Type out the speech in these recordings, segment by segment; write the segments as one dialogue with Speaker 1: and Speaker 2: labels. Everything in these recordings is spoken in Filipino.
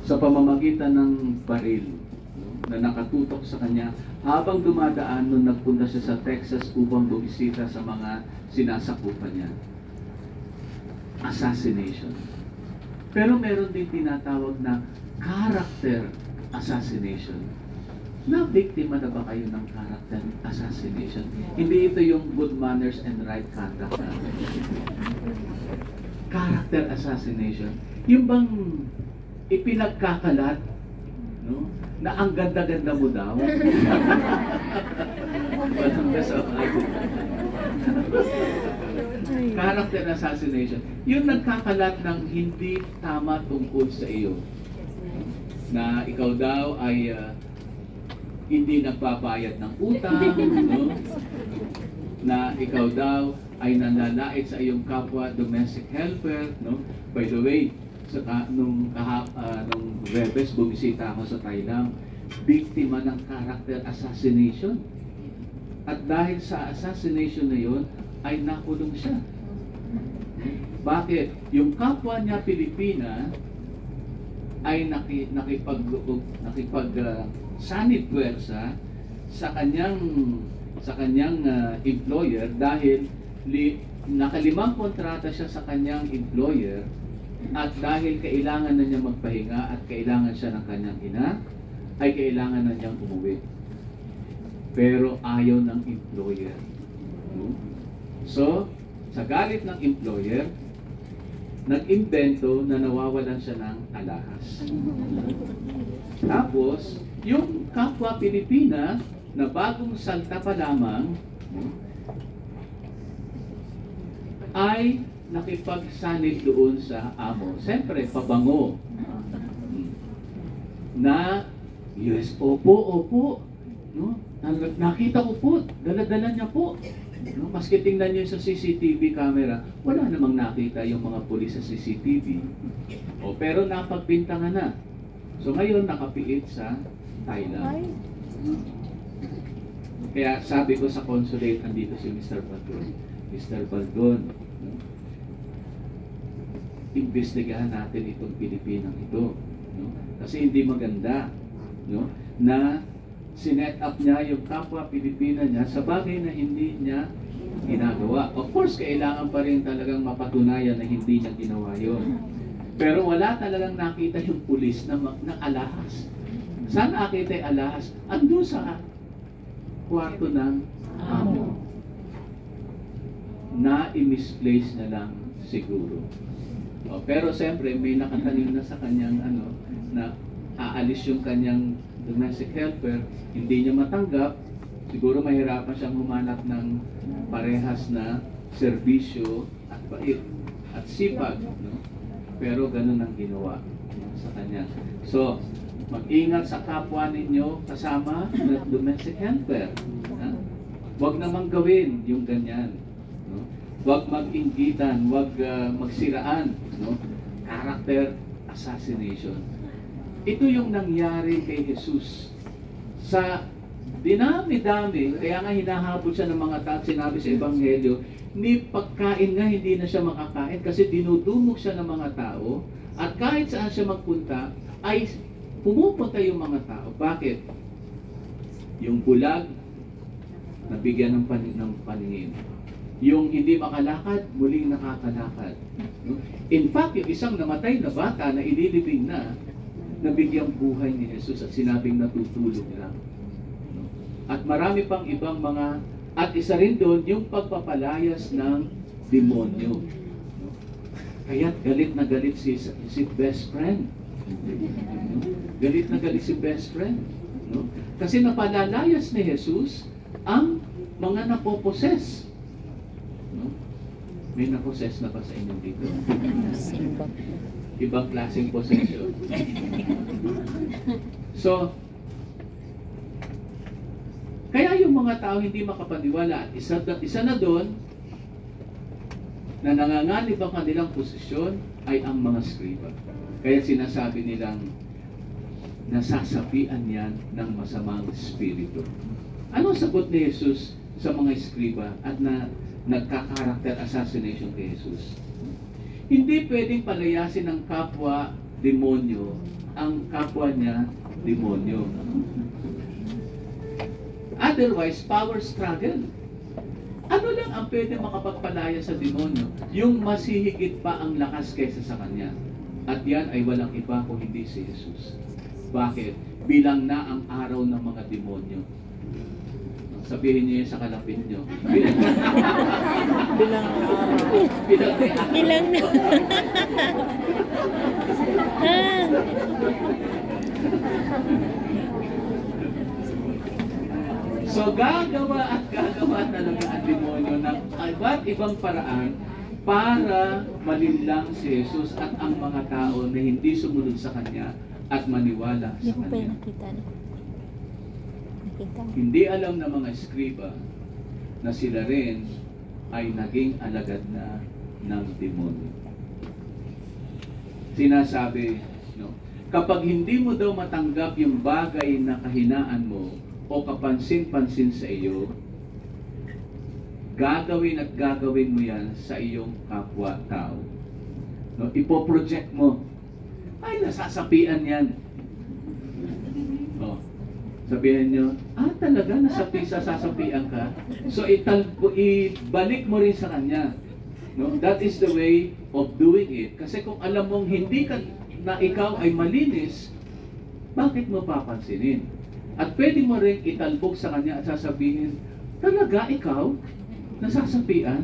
Speaker 1: sa pamamagitan ng baril, no, na nakatutok sa kanya habang dumadaan nung nagpunta siya sa Texas upang bumisita sa mga sinasakupan niya. Assassination. Pero meron din tinatawag na character assassination. Na-biktima na ba kayo ng character assassination? Hindi ito yung good manners and right conduct. Character assassination. Yung bang ipinagkakalat, no, na ang ganda-ganda mo daw. Character assassination. Yung nagkakalat ng hindi tama tungkol sa iyo. Na ikaw daw ay hindi nagbabayad ng utang, no? Na ikaw daw ay nanlalait sa iyong kapwa domestic helper, no? By the way, nung Webes, bumisita ako sa Thailand, biktima ng character assassination. At dahil sa assassination na yon, ay nakulong siya. Bakit? Yung kapwa niya Pilipina ay sanib puwersa sa kanyang employer dahil nakalimang kontrata siya sa kanyang employer at dahil kailangan na niya magpahinga at kailangan siya ng kanyang ina, ay kailangan na niyang umuwi. Pero ayaw ng employer. So, sa galit ng employer, nag-invento na nawawalan siya ng alahas. Tapos, yung kapwa Pilipina na bagong salta pa lamang ay nakipagsanib doon sa amo. Siyempre, pabango. Na, yes, opo. No? Nakita ko po, dala-dala niya po. No? Maski tingnan niyo sa CCTV camera, wala namang nakita yung mga pulis sa CCTV. Pero napagbintangan na. So ngayon, nakapiit sa Thailand. Kaya sabi ko sa consulate, andito si Mr. Baldon. Mr. Baldon, no? Imbestigahan natin itong Pilipinang ito. No? Kasi hindi maganda, no? Na sinet up niya yung kapwa Pilipina niya sa bagay na hindi niya ginagawa. Of course, kailangan pa rin talagang mapatunayan na hindi niya ginawa yun. Pero wala talagang nakita yung pulis na alahas. Saan nakita yung alahas? Andun sa kwarto ng amo. Na-misplace na lang siguro. Pero siyempre, may nakatanim na sa kanyang na aalis yung kanyang domestic helper, hindi niya matanggap, siguro mahirapan siyang humanap ng parehas na serbisyo at bait at sipag, no? Pero ganun ang ginawa, no, sa kanya. So, mag-ingat sa kapwa ninyo kasama na domestic helper. Huwag namang gawin yung ganyan. No? Huwag mag-inggitan, huwag magsiraan. No? Character assassination. Ito yung nangyari kay Jesus. Sa dinami-dami, kaya nga hinahabol siya ng mga tao, sinabi sa Ebanghelyo, ni pagkain nga hindi na siya makakain kasi dinudumog siya ng mga tao at kahit saan siya magpunta, ay pumupunta yung mga tao. Bakit? Yung bulag, nabigyan ng paningin. Yung hindi makalakad, muling nakakalakad. In fact, yung isang namatay na bata na ililibing na, nabigyang buhay ni Jesus at sinabing natutulog lang. At marami pang ibang mga, at isa rin doon yung pagpapalayas ng demonyo. Kaya't galit na galit si best friend. Galit na galit si best friend. Kasi napalalayas ni Jesus ang mga napoposes. May naposes na pa sa inyo dito? Ibang klaseng possession. So, kaya yung mga tao hindi makapaniwala. Isa na doon na nanganganib ang kanilang posisyon ay ang mga skriba. Kaya sinasabi nilang nasasapian yan ng masamang espiritu. Ano sagot ni Jesus sa mga skriba at nagka-character assassination kay Jesus? Hindi pwedeng palayasin ng kapwa demonyo ang kapwa niya demonyo. Otherwise, power struggle. Ano lang ang pwede makapagpalaya sa demonyo? Yung masihigit pa ang lakas kaysa sa kanya. At yan ay walang iba kung hindi si Jesus. Bakit? Bilang na ang araw ng mga demonyo. Sabihin niyo sa kalapit niyo.
Speaker 2: Bilang
Speaker 3: Bilang na.
Speaker 1: So gagawa at gagawa talaga ang demonyo ng iba't ibang paraan para malinlang si Jesus at ang mga tao na hindi sumunod sa Kanya at maniwala
Speaker 3: Hindi
Speaker 1: sa
Speaker 3: ko pa yung
Speaker 1: Kanya.
Speaker 3: nakita. Nakita mo.
Speaker 1: Hindi alam ng mga eskriba na sila rin ay naging alagad na ng demonyo. Sinasabi, no, kapag hindi mo daw matanggap yung bagay na kahinaan mo o kapansin-pansin sa iyo, gagawin at gagawin mo yan sa iyong kapwa-tao. No, ipoproject mo. Ay, nasasapian yan. Oh, sabihin nyo, talaga sasapian ka? So, ibalik mo rin sa kanya. No? That is the way of doing it. Kasi kung alam mong hindi ka na ikaw ay malinis, bakit mo papansinin? At pwede mo rin italbog sa kanya at sasabihin, talaga ikaw nasasapian?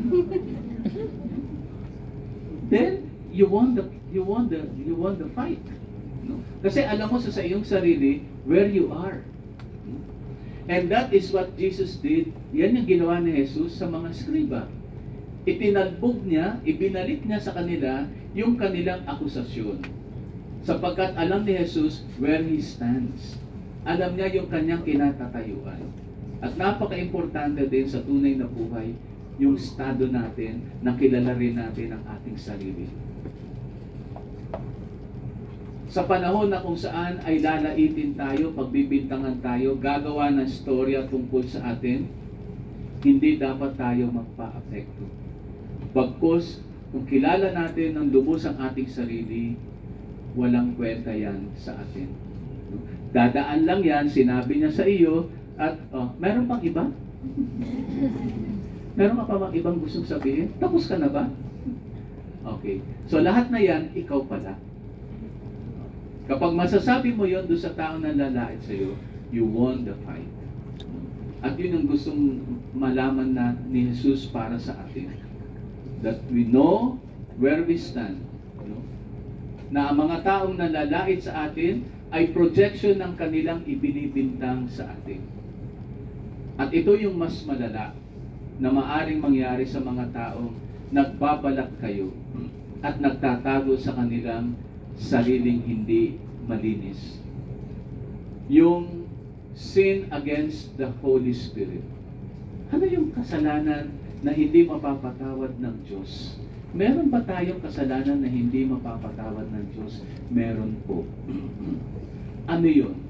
Speaker 1: Then you won the fight. No? Kasi alam mo sa iyong sarili where you are. And that is what Jesus did. Yan yung ginawa ni Jesus sa mga skriba. Itinalbog niya, ibinalik niya sa kanila yung kanilang akusasyon. Sapagkat alam ni Jesus where He stands. Alam niya yung kanyang kinatatayuan. At napaka-importante din sa tunay na buhay, yung estado natin na kilala rin natin ang ating sarili. Sa panahon na kung saan ay lalaitin tayo, pagbibintangan tayo, gagawa ng storya tungkol sa atin, hindi dapat tayo magpa-apekto. Bagkus, kung kilala natin ng lubos ang ating sarili, walang kwenta yan sa atin. Dadaan lang yan, sinabi niya sa iyo, at meron pang iba? Meron ka pa bang ibang gustong sabihin? Tapos ka na ba? Okay. So lahat na yan, ikaw pala. Kapag masasabi mo yon doon sa tao na lalait sa iyo, you won the fight. At yun ang gustong malaman na ni Jesus para sa atin. That we know where we stand. No? Na ang mga taong nalalait sa atin ay projection ng kanilang ibinibintang sa atin. At ito yung mas malala na maaring mangyari sa mga taong nagbabalak kayo at nagtatago sa kanilang sariling hindi malinis. Yung sin against the Holy Spirit. Ano yung kasalanan na hindi mapapatawad ng Diyos? Meron ba tayong kasalanan na hindi mapapatawad ng Diyos? Meron po. Ano yun?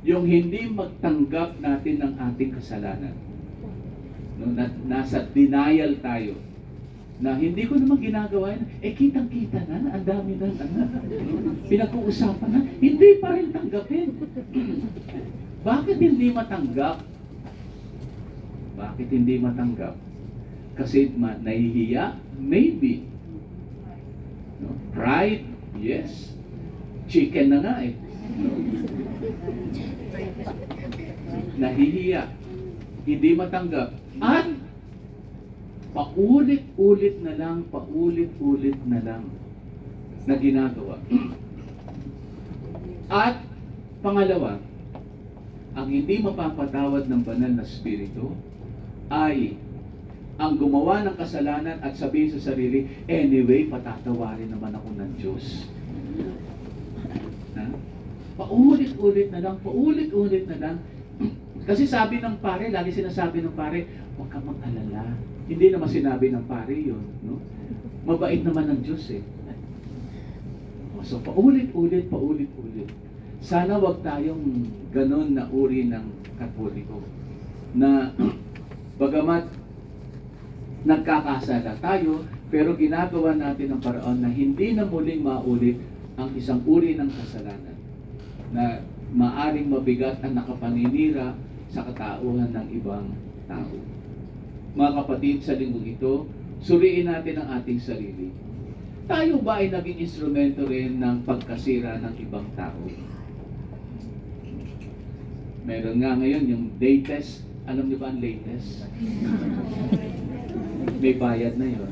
Speaker 1: Yung hindi magtanggap natin ng ating kasalanan. No, nasa denial tayo. Na hindi ko naman ginagawa yun. Kitang-kita na, ang dami na, pinag-uusapan na, hindi pa rin tanggapin. Bakit hindi matanggap? Bakit hindi matanggap? Kasi nahihiya? Maybe. No? Pride? Yes. Chicken na nga eh. No? Nahihiya. Hindi matanggap. At paulit-ulit na lang na ginagawa. At pangalawa, ang hindi mapapatawad ng banal na spirito ay ang gumawa ng kasalanan at sabihin sa sarili, anyway, patatawarin naman ako ng Diyos. Paulit-ulit na lang. Kasi sabi ng pare, lagi sinasabi ng pare, huwag ka mag-alala. Hindi naman sinabi ng pare yun. No? Mabait naman ng Diyos eh. So paulit-ulit. Sana wag tayong ganon na uri ng Katoliko. Na bagamat nagkakasala tayo, pero ginagawa natin ang paraan na hindi na muling maulit ang isang uri ng kasalanan na maaring mabigat ang nakapaninira sa katauhan ng ibang tao. Mga kapatid, sa linggong ito, suriin natin ang ating sarili. Tayo ba ay naging instrumento rin ng pagkasira ng ibang tao? Meron nga ngayon yung latest. Alam niyo ba ang latest? May bayad na yun.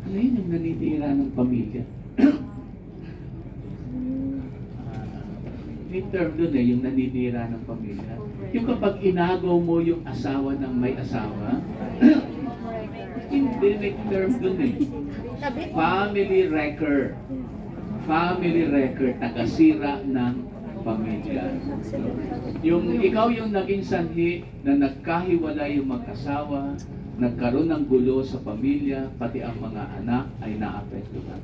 Speaker 1: Ano yun yung nanitira ng pamilya? May term doon yung naninira ng pamilya. Yung kapag inagaw mo yung asawa ng may asawa, hindi, may term doon Family wrecker. Family wrecker, tagasira ng pamilya. Yung ikaw yung naging sanhi na nagkahiwalay yung mag-asawa, nagkaroon ng gulo sa pamilya, pati ang mga anak ay naapektuhan.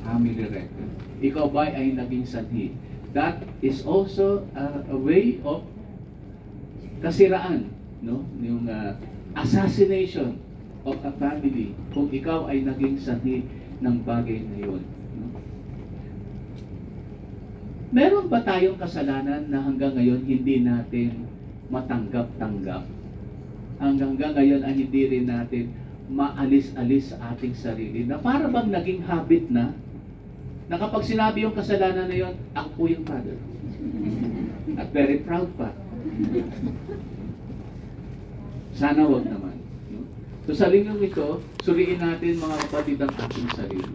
Speaker 1: Family wrecker. Ikaw ba ay naging sanhi? That is also a way of kasiraan, no? Yung assassination of a family. Kung ikaw ay naging sanhi ng bagay na yun. No? Meron ba tayong kasalanan na hanggang ngayon hindi natin matanggap-tanggap? Hanggang ngayon ay hindi rin natin maalis-alis sa ating sarili na para bang naging habit na kapag sinabi yung kasalanan na yun, ako po yung father. At very proud pa. Sana wag naman. No? So sa linggong ito, suriin natin mga kapatid ang ating sarili.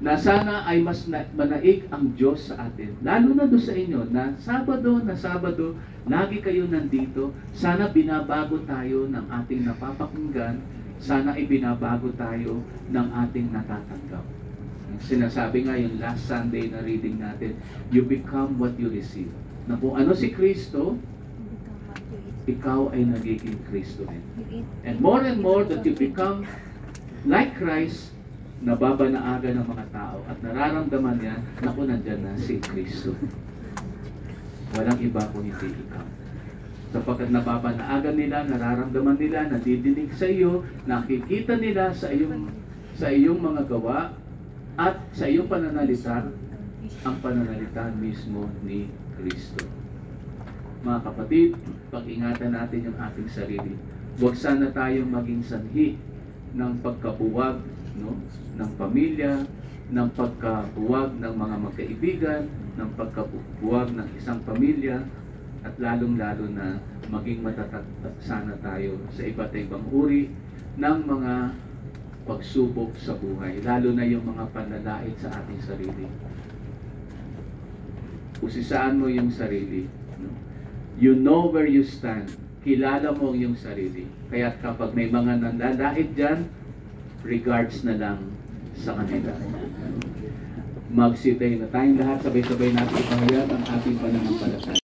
Speaker 1: Na sana ay mas manaig ang Diyos sa atin. Lalo na doon sa inyo, na Sabado, lagi kayo nandito. Sana binabago tayo ng ating napapakinggan. Sana ay binabago tayo ng ating natatanggap. Sinasabi nga yung last Sunday na reading natin, you become what you receive. Na kung ano si Kristo, ikaw ay nagiging Kristo rin. And more that you become like Christ, nababanaaga ng mga tao at nararamdaman niya na kung nandyan na si Kristo. Walang iba kung hindi ikaw. Sapagkat nababanaagan nila, nararamdaman nila, nadidinig sa iyo, nakikita nila sa iyong mga gawa, at sa iyong pananalita, ang pananalita mismo ni Kristo. Mga kapatid, pag-ingatan natin yung ating sarili. Huwag sana tayong maging sanhi ng pagkabuwag, no, ng pamilya, ng pagkabuwag ng mga magkaibigan, ng pagkabuwag ng isang pamilya, at lalong-lalo na maging matatag sana tayo sa iba't ibang uri ng mga pagsubok sa buhay, lalo na yung mga panlalait sa ating sarili. Usisaan mo yung sarili. No? You know where you stand. Kilala mo yung sarili. Kaya kapag may mga nanlalait dyan, regards na lang sa kanila. Magsitay na tayong lahat, sabay-sabay natin ipahayag ang ating pananampalataya.